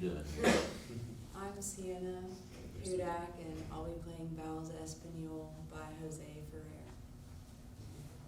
doing? I'm Sienna, Hudak, and I'll be playing Vals Espanol by Jose Ferrer. Okay.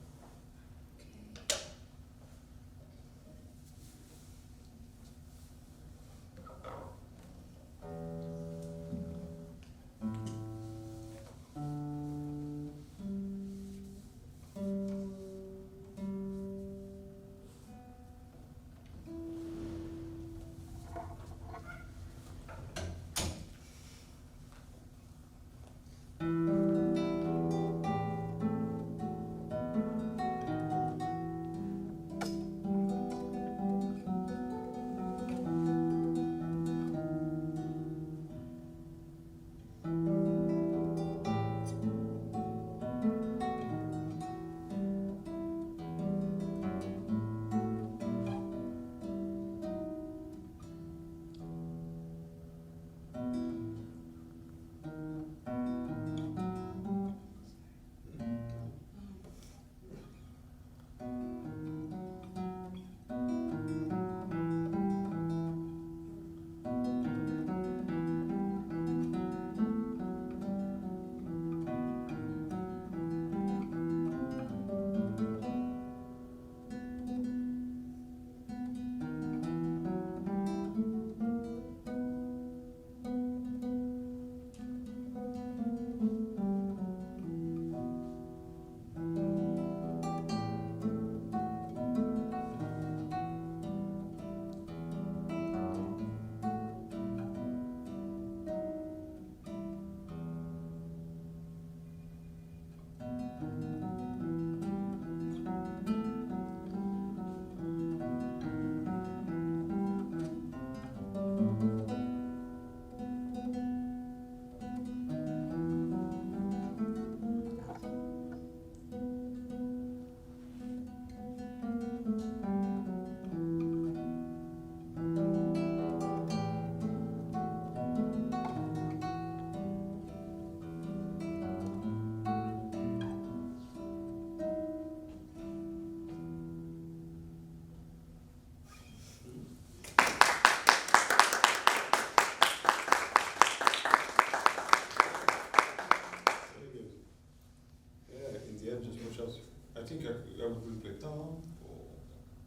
I think I would really play down,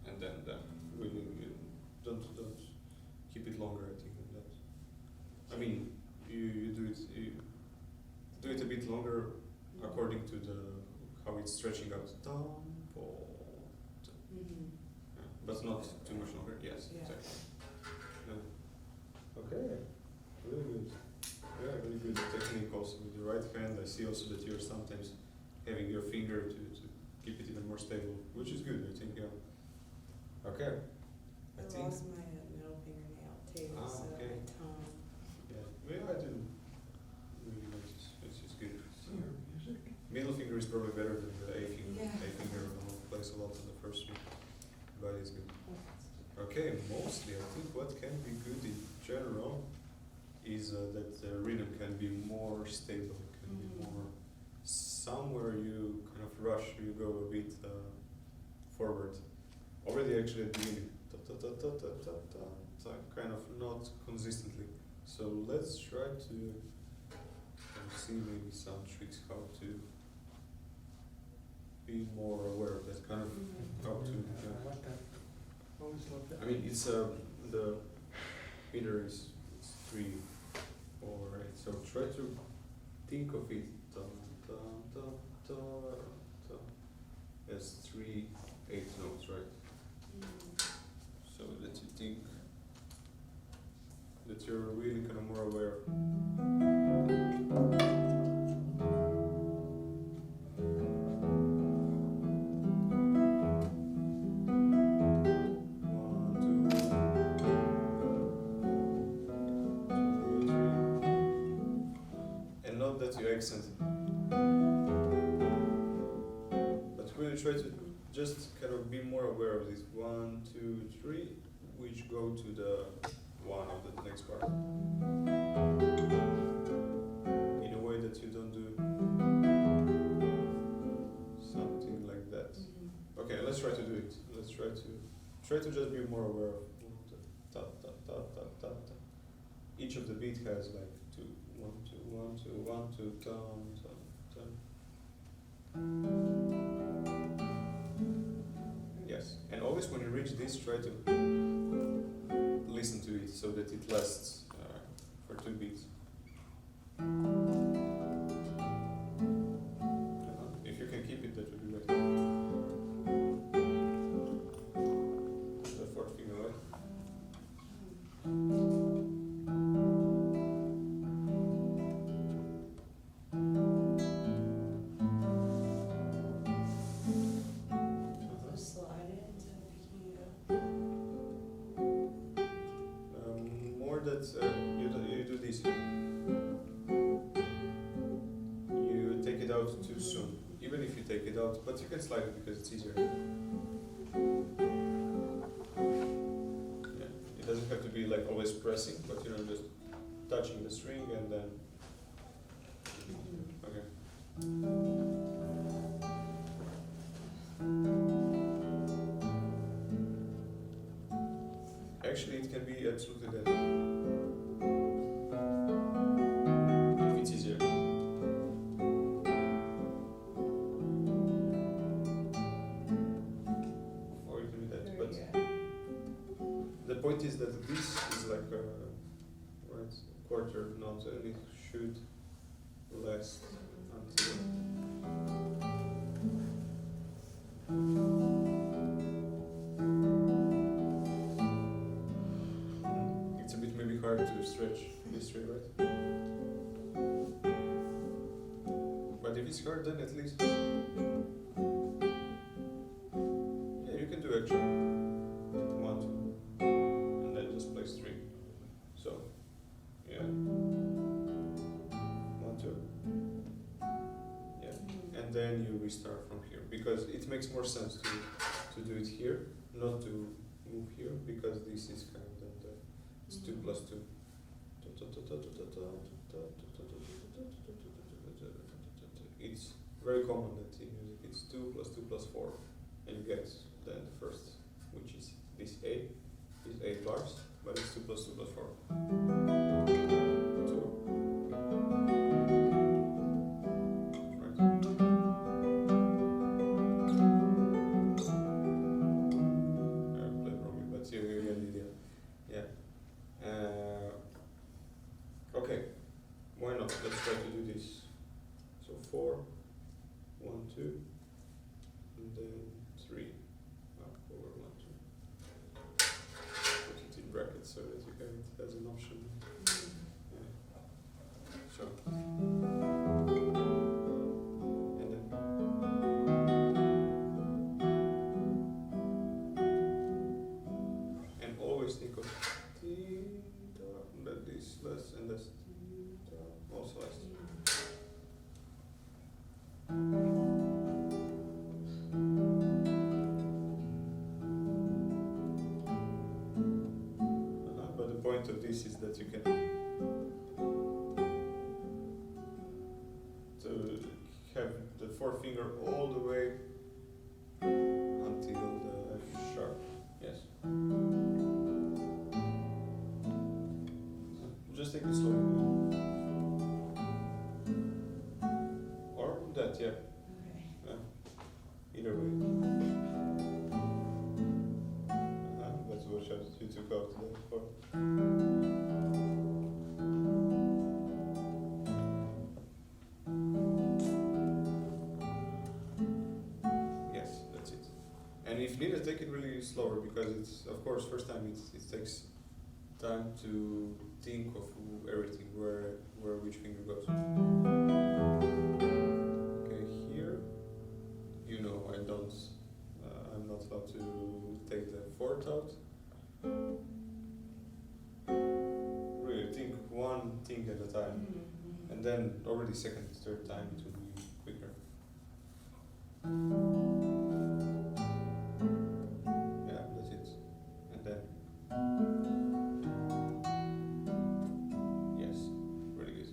and then really don't keep it longer. I think and that. I mean, you do it a bit longer according to the how it's stretching out down, but not too much longer. Yes, Yeah. exactly. Okay, really good. Yeah, really good technique also with the right hand. I see also that you're sometimes having your finger to keep it even more stable, which is good, I think, yeah. Okay. I lost my middle fingernail too, so okay. my tongue. Yeah, well, I didn't really notice. It's just good. Middle finger is probably better than the A finger. Yeah. A finger plays a lot on the first string, but it's good. Okay, mostly I think what can be good in general is that the rhythm can be more stable, can be more, somewhere you kind of rush, you go a bit forward. Already actually at the beginning, kind of not consistently. So let's try to see maybe some tricks how to be more aware of that, kind of how to, I mean, it's the meter is 3, 4, 8. So try to think of it as 3, 8 notes, right? So that you think that you're really kind of more aware. Accent, but really try to just kind of be more aware of this 1, 2, 3, which go to the 1 of the next part, in a way that you don't do something like that. Okay, let's try to do it. Let's try to just be more aware of ta ta ta ta ta ta. each of the beat has like 2, 1, 2, 1, 2, 1, 2, down, down, down. Yes, and always when you reach this, try to listen to it so that it lasts for 2 beats. If you can keep it, that would be great. The 4th finger, right? Just slide it instead of picking it up. More that you do this. You take it out too soon. Even if you take it out, but you can slide it because it's easier. Yeah, it doesn't have to be like always pressing, but just touching the string and then. Okay. Actually, it can be absolutely that. If it's easier. Or it can be that. But the point is that this is like a quarter note and it should last until. It's a bit maybe hard to stretch this way, right? But if it's hard, then at least. Yeah, you can do actually 1, 2, and then just play string. So, yeah. 1, 2. Yeah. And then you restart from here because it makes more sense to do it here, not to move here because this is kind of it's 2 plus 2. It's very common that in music it's 2 plus 2 plus 4, and you get then the first, which is this A, is A bars, but it's 2 plus 2 plus 4. 2. Right. I played wrongly, but you get the idea. Yeah. Okay. Why not? Let's try to do this. So 4, 1, 2, and then 3. Over 1, 2. Put it in brackets so that you have it as an option. Yeah. So. And then. And always think of that this less and less also less. But the point of this is that you can to have the 4th finger all the way until the F sharp. Yes. Just take it slowly. Or that, yeah. Okay. Either way. That's what you took out today for. Yes, that's it. And if needed, take it really slower because it's, of course, first time it takes time to think of everything, where which finger goes. Okay, here, I'm not allowed to take the 4th out. Really think one thing at a time, and then already 2nd, 3rd time it will be quicker. Yeah, that's it. And then. Yes, really good.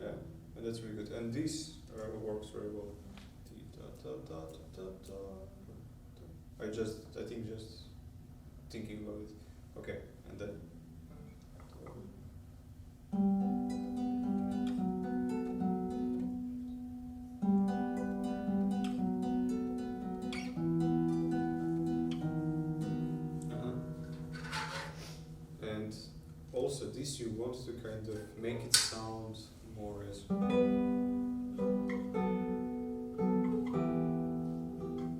Yeah, and that's really good. And this works very well. I think just thinking about it. Okay, and then. And also this you want to kind of make it sound more as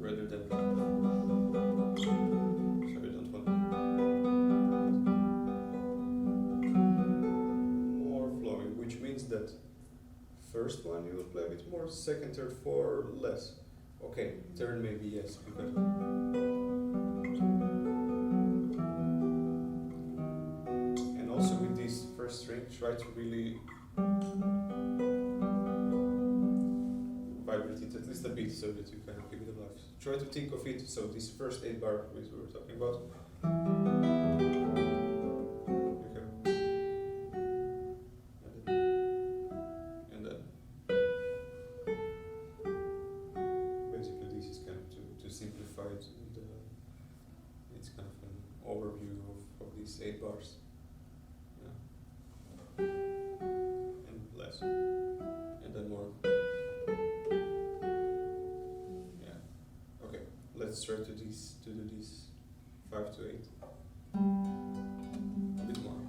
rather than sorry, don't want more flowing, which means that first one you will play a bit more, second, third, four less. Okay, third maybe yes, because and also with this first string try to really vibrate it at least a bit so that you can keep it alive. Try to think of it, so this first 8 bar which we were talking about. Okay. And then basically this is kind of to simplify it, and it's kind of an overview of these 8 bars. Yeah. And less. And then more. Let's try to do this 5 to 8. A bit more.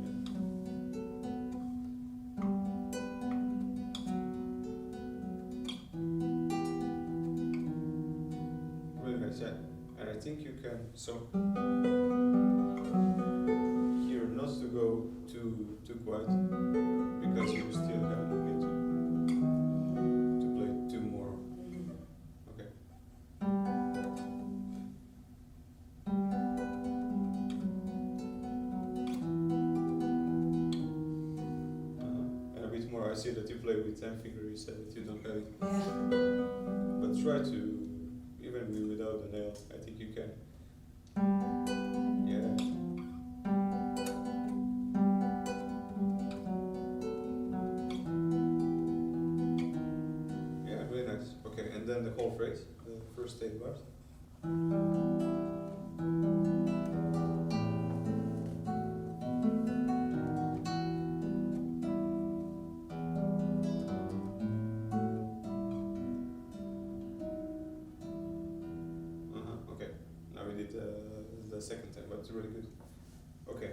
Yeah. Really nice, yeah. And I think you can here not to go too quiet because you still have need to play 2 more. Okay. And a bit more. I see that you play with 10 finger. You said that you don't have it. Yeah. But try to, even without the nail, I think you can. Yeah. Yeah, really nice. Okay, and then the whole phrase, the first 8 bars. Okay, now we did the second time, but it's really good. Okay,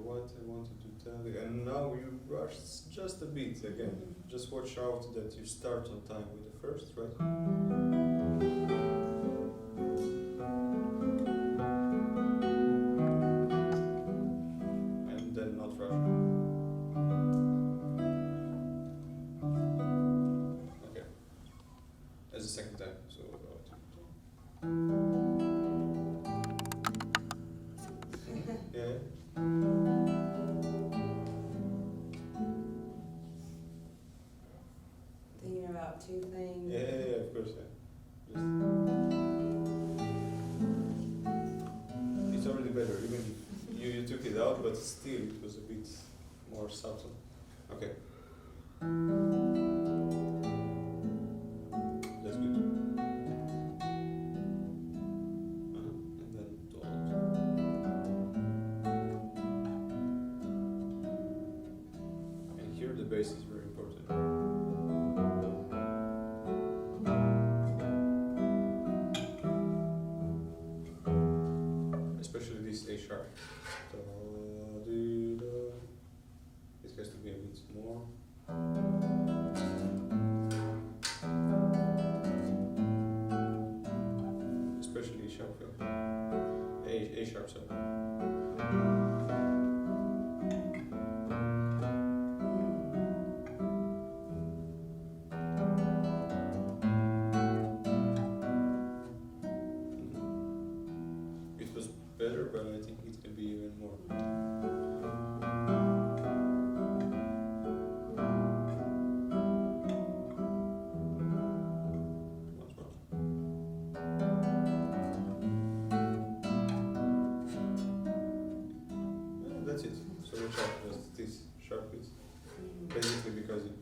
what I wanted to tell you, and now you rushed just a bit again. Just watch out that you start on time with the first, right? And then not rush. Okay, as a second time, so yeah. Thinking about 2 things. Yeah, of course, yeah. It's already better, even if you took it out, but still it was a bit more subtle. Okay. That's good. And then don't. And here the bass is very important. Especially this A sharp. This has to be a bit more. Especially A sharp. A sharp, sorry. It was better, but I think it can be even more. Once more. Yeah, that's it. So watch out, just this sharp is basically because it.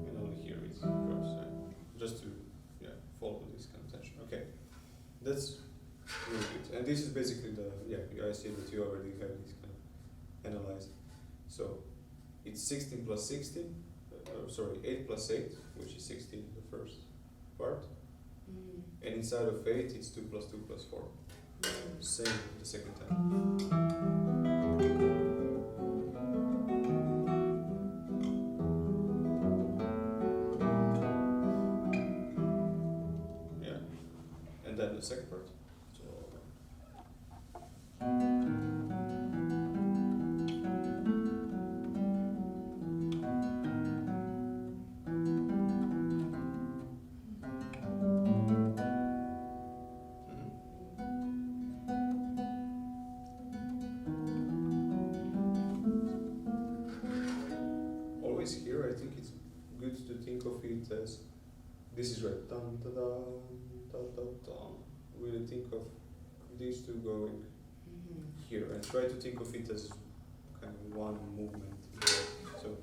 And only here it drops, just to follow this kind of tension. Okay, that's really good. And this is basically the I see that you already have this kind of analyzed. So it's 16 plus 16. sorry, 8 plus 8, which is 16, the first part. Mm. And inside of 8, it's 2 plus 2 plus 4. Mm. Same the second time. Yeah. And then the second part. So, always here, I think it's good to think of it as this is right. Dun, da, da, da, da, da. Really think of these two going here and try to think of it as kind of one movement. So.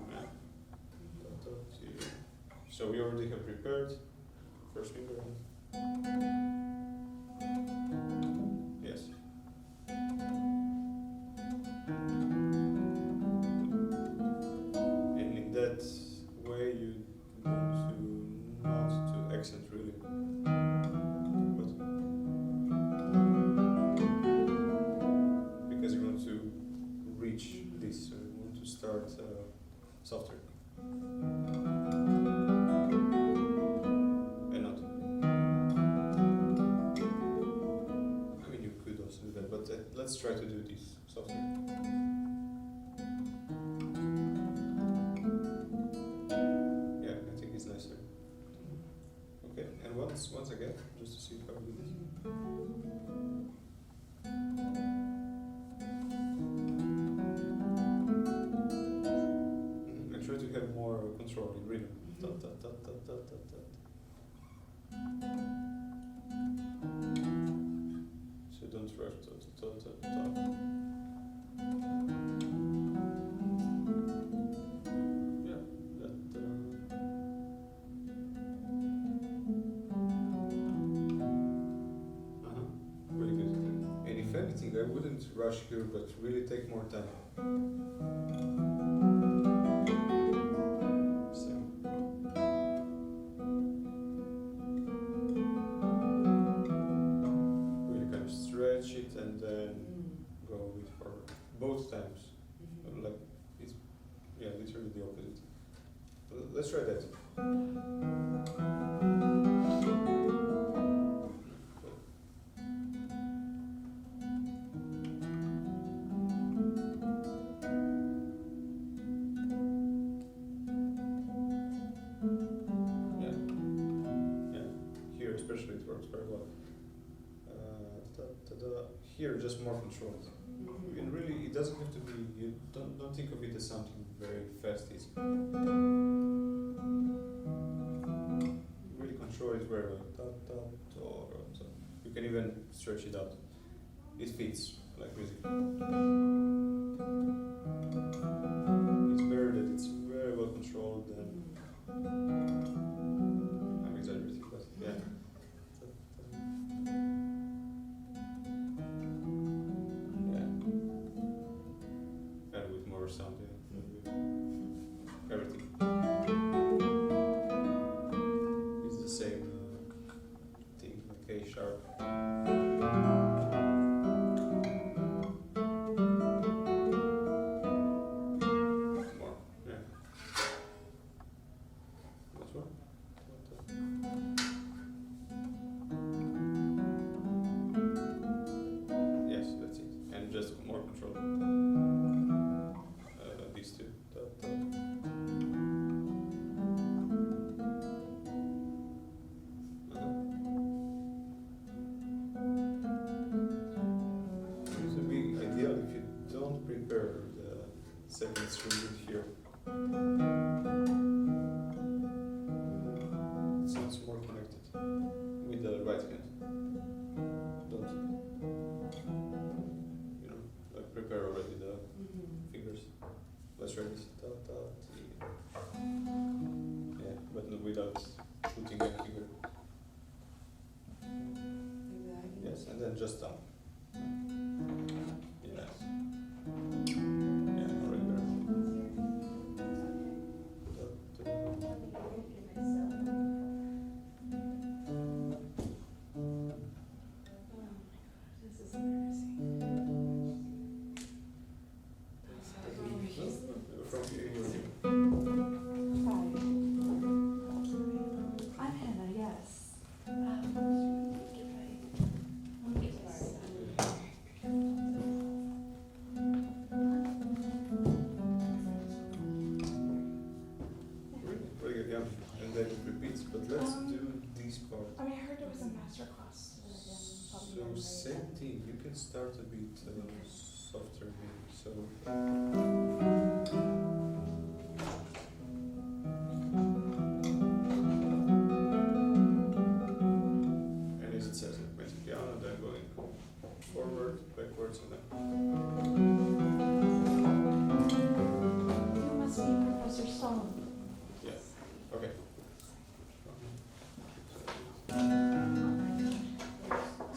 Yeah. Da, da, see. So we already have prepared first finger. Yes. And in that way you want to not to accent really. But because you want to reach this, so you want to start softer. And not. I mean, you could also do that, but let's try to do this softer. Yeah, I think it's nicer. Okay, and once again, just to see how we do this. And try to have more control in rhythm. Da, da, da, da, da, da, da. So don't rush. Da, da, da, da, da. Yeah, that. Really good. And if anything, I wouldn't rush here, but really take more time. Same. Really kind of stretch it and then go a bit forward. Both times. Like, it's, yeah, literally the opposite. Let's try that. Yeah. Yeah. Here especially it works very well. Da, da, da. Here just more controlled. And really it doesn't have to be, you don't think of it as something very fast. It's really control it very well. Da, da, da, da. So you can even stretch it out. It fits like music. It's better that it's very well controlled than I'm exaggerating, but yeah. Yeah. And with more sound, yeah. Everything. It's the same thing, like A sharp. More, yeah. That's one. Yes, that's it. And just more control. These two. Da, da. It would be ideal if you don't prepare the second string here. It sounds more connected with the right hand. Don't, like prepare already the fingers. Let's try this. Da, da, ti. Yeah, but not without putting a finger. Yes, and then just down. softer maybe. So and as it says it plays the piano, then going forward, backwards, and then You must be Professor Stone. yeah. Okay.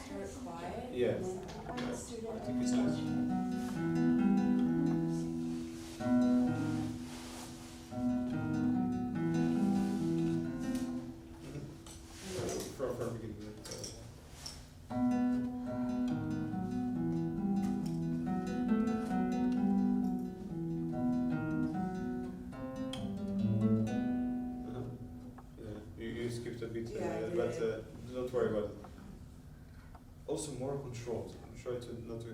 Start quiet. Yeah. and then- I'm a student. I think it's nice. From beginning. Yeah, you skipped a bit, Yeah, I but did. don't worry about it. Also more controlled. Try to not to.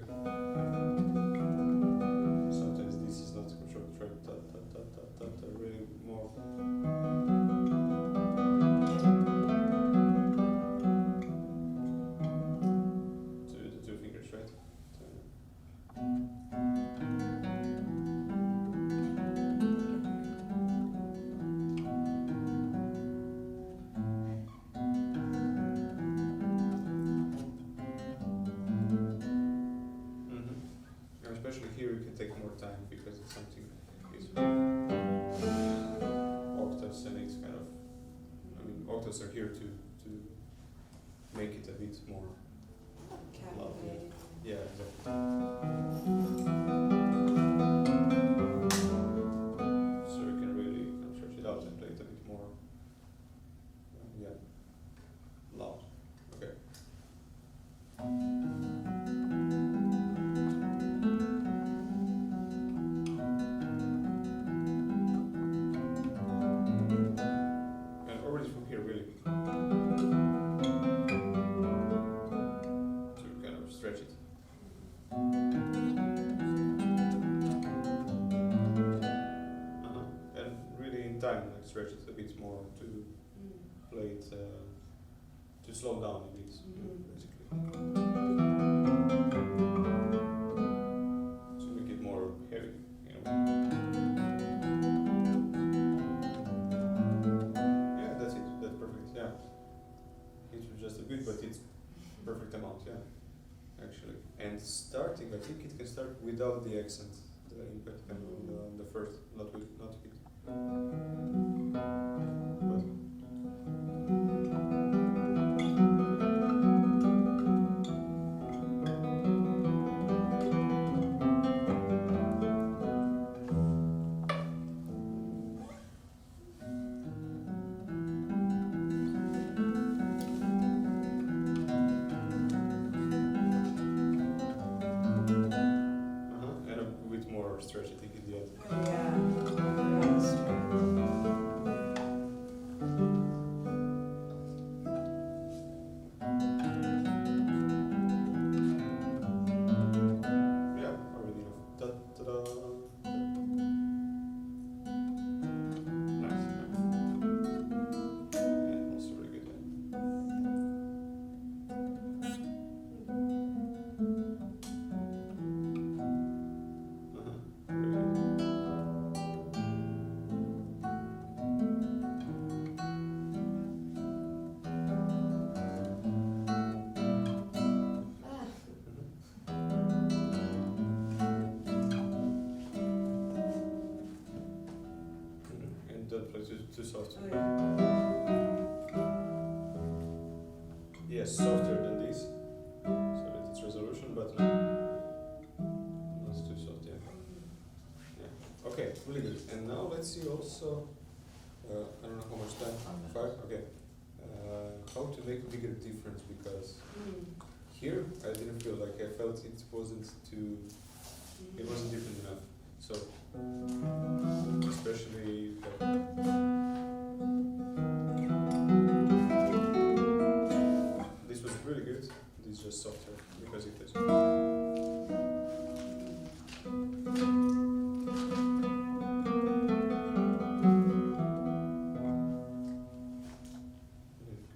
Sometimes this is not controlled. Try ta ta ta ta ta ta really more. The two fingers, right? Especially here, you can take more time because it's something. It's octaves, and it's kind of. I mean, octaves are here to make it a bit more. Captivating. Yeah, exactly. So you can really stretch it out and play it a bit more. Yeah. Loud. Okay. And already from here, really. To kind of stretch it. And really in time, like stretch it a bit more to play it, to slow down a bit, basically. To make it more heavy, you know. Yeah, that's it. That's perfect. Yeah. It was just a bit, but it's perfect amount. Yeah, actually. And starting, I think it can start without the accent, the impact can on the first, not with. But and a bit more stretch, I think, in the end. Yeah. Yeah, already enough. Da, da, da. Nice. And also really good. And don't play too soft. Oh, yeah. Yes, softer than this, so that it's resolution, but not too soft. Yeah. Okay, really good. And now let's see also. I don't know how much time. 5. Okay. How to make a bigger difference, because here I didn't feel like I felt it wasn't too. It wasn't different enough. So especially. This was really good. This is just softer because it is.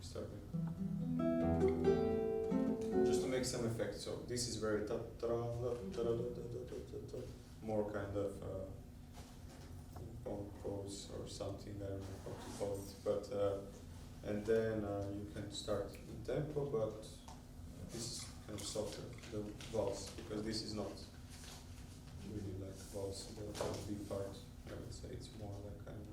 Start with. Just to make some effect. So this is very ta ta ta ta ta more kind of compose or something, I don't know how to call it, but and then you can start in tempo, but this is kind of softer, the valse, because this is not really like valse, the B part, I would say it's more like kind of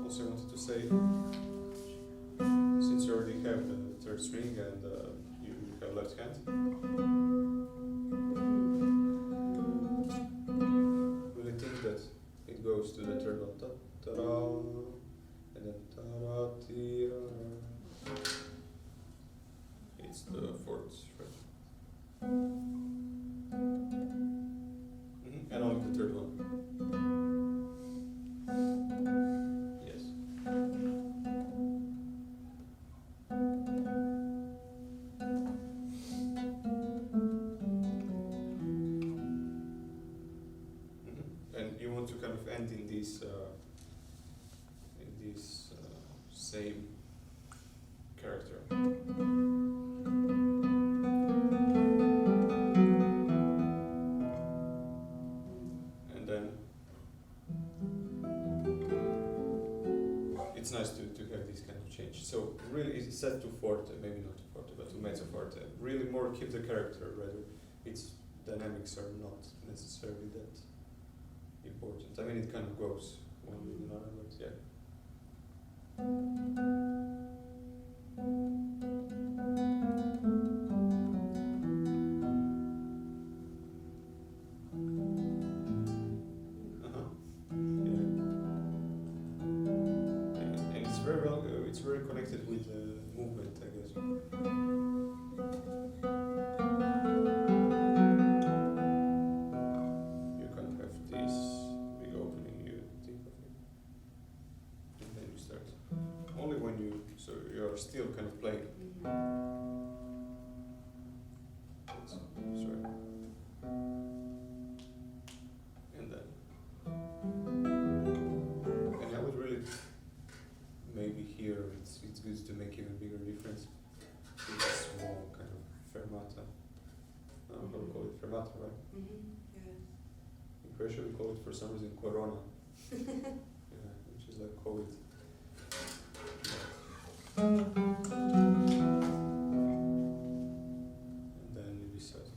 also I wanted to say, since you already have the third string and you have left hand, really think that it goes to the third note, ta ta ra, and then ta ra ti ra. It's the fourth fret. And only the third one. Yes. And you want to kind of end in this same character. And then it's nice to have this kind of change. So really it's set to forte, maybe not to forte, but to mezzo forte. Really more keep the character rather. Its dynamics are not necessarily that important. I mean it kind of goes one with another, but yeah. And it's very well. It's very connected with the movement, I guess. You kind of have this big opening. You think of it, and then you start. Only when so you're still kind of playing. Sorry. And then. And I would really, maybe here it's good to make even bigger difference. It's a small kind of fermata. I don't know how to call it, fermata, right? Yeah. In Croatia we call it for some reason corona. Yeah, which is like COVID. And then you decide.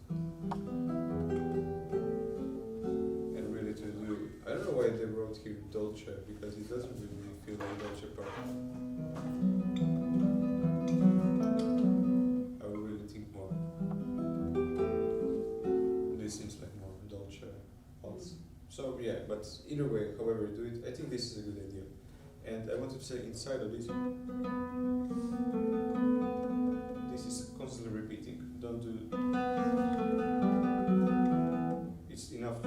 And really to do, I don't know why they wrote here dolce, because it doesn't really feel like dolce part. I would really think more. This seems like more dolce pulse. So yeah, but either way, however you do it, I think this is a good idea. And I wanted to say inside of this is constantly repeating. Don't do. It's enough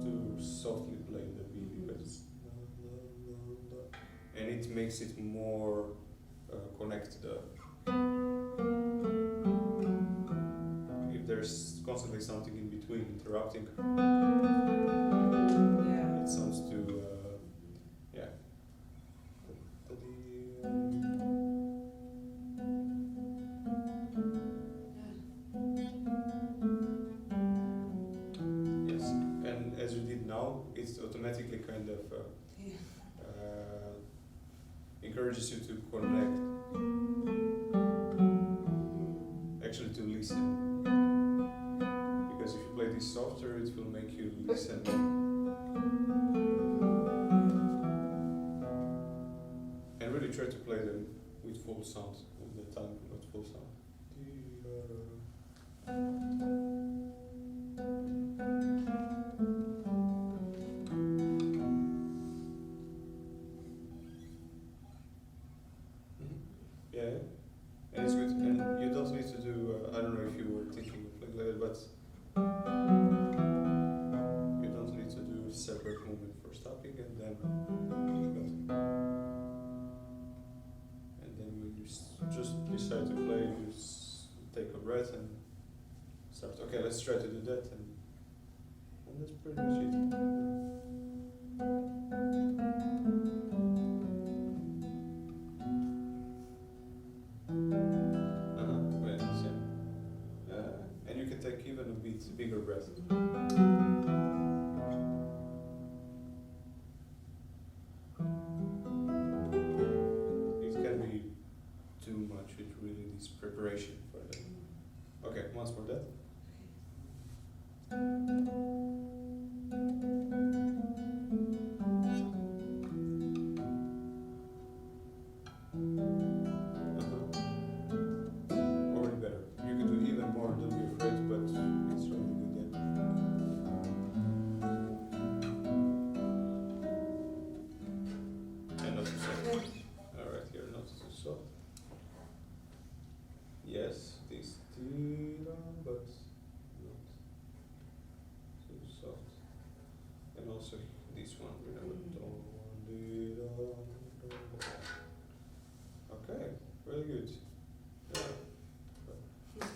to softly play the B because, and it makes it more connected. If there's constantly something in between interrupting. Yeah. It sounds too, yeah. Yes, and as you did now, it's automatically kind of encourages you to connect, actually to listen. Because if you play this softer, it will make you listen. And really try to play them with full sound, with the time, not full sound. Yeah, and it's good. And you don't need to do, I don't know if you were thinking of playing later, but you don't need to do a separate movement for stopping and then. let's try to do that, and that's pretty much it. Wait, same. And you can take even a bit bigger breath. It can be too much. It really needs preparation for that. Okay, once more that. Already better. You can do even more, don't be afraid, but it's really good, yeah. And not too soft. Alright, here, not too soft. Yes, this tira, but not too soft. And also this one, remember, okay, very good. Yeah.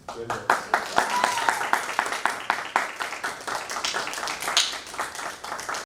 Great job.